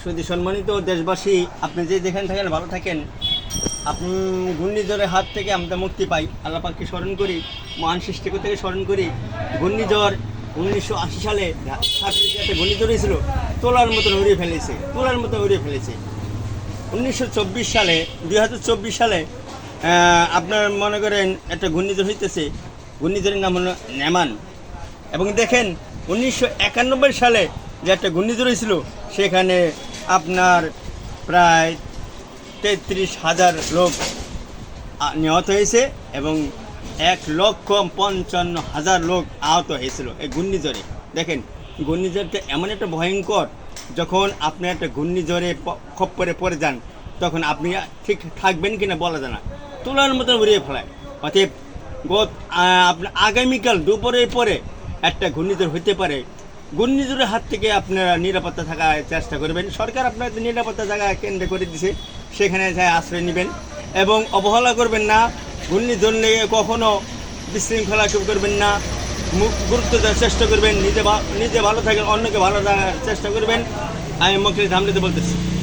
সুধী সম্মানিত দেশবাসী, আপনি যে যেখানে থাকেন ভালো থাকেন। আপনি ঘূর্ণিঝড়ের হাত থেকে আমরা মুক্তি পাই, আল্লাহ পাককে স্মরণ করি, মহান সৃষ্টিকর্তাকে স্মরণ করি। ঘূর্ণিঝড় 1980 সালে একটা ঘূর্ণিঝড় হয়েছিল, তোলার মতন উড়িয়ে ফেলেছে, তোলার মতো উড়িয়ে ফেলেছে। 1924 সালে 2024 সালে আপনার মনে করেন একটা ঘূর্ণিঝড় হইতেছে, ঘূর্ণিঝড়ের নাম হলো নেমান। এবং দেখেন 1991 সালে যে একটা ঘূর্ণিঝড় হয়েছিল, সেখানে আপনার প্রায় 33,000 লোক নিহত হয়েছে এবং 1,55,000 লোক আহত হয়েছিল এই ঘূর্ণিঝড়ে। দেখেন ঘূর্ণিঝড়টা এমন একটা ভয়ঙ্কর, যখন আপনি একটা ঘূর্ণিঝড়ে খপ্পরে পড়ে যান, তখন আপনি ঠিক থাকবেন কিনা বলা যায় না, তোলার মতন উড়িয়ে ফেলায়। অতএব আপনার আগামীকাল দুপুরের পরে একটা ঘূর্ণিঝড় হতে পারে। ঘূর্ণিঝড়ের হাত থেকে আপনারা নিরাপত্তা থাকার চেষ্টা করবেন। সরকার আপনাদের নিরাপত্তা জায়গা কেন্দ্র করে দিছে, সেখানে যায় আশ্রয় নেবেন এবং অবহেলা করবেন না। ঘূর্ণিঝড় নিয়ে কখনও বিশৃঙ্খলা করবেন না, গুরুত্ব দেওয়ার চেষ্টা করবেন। নিজে ভালো থাকেন, অন্যকে ভালো থাকার চেষ্টা করবেন। আমি মকলিস হামলাতে বলতেছি।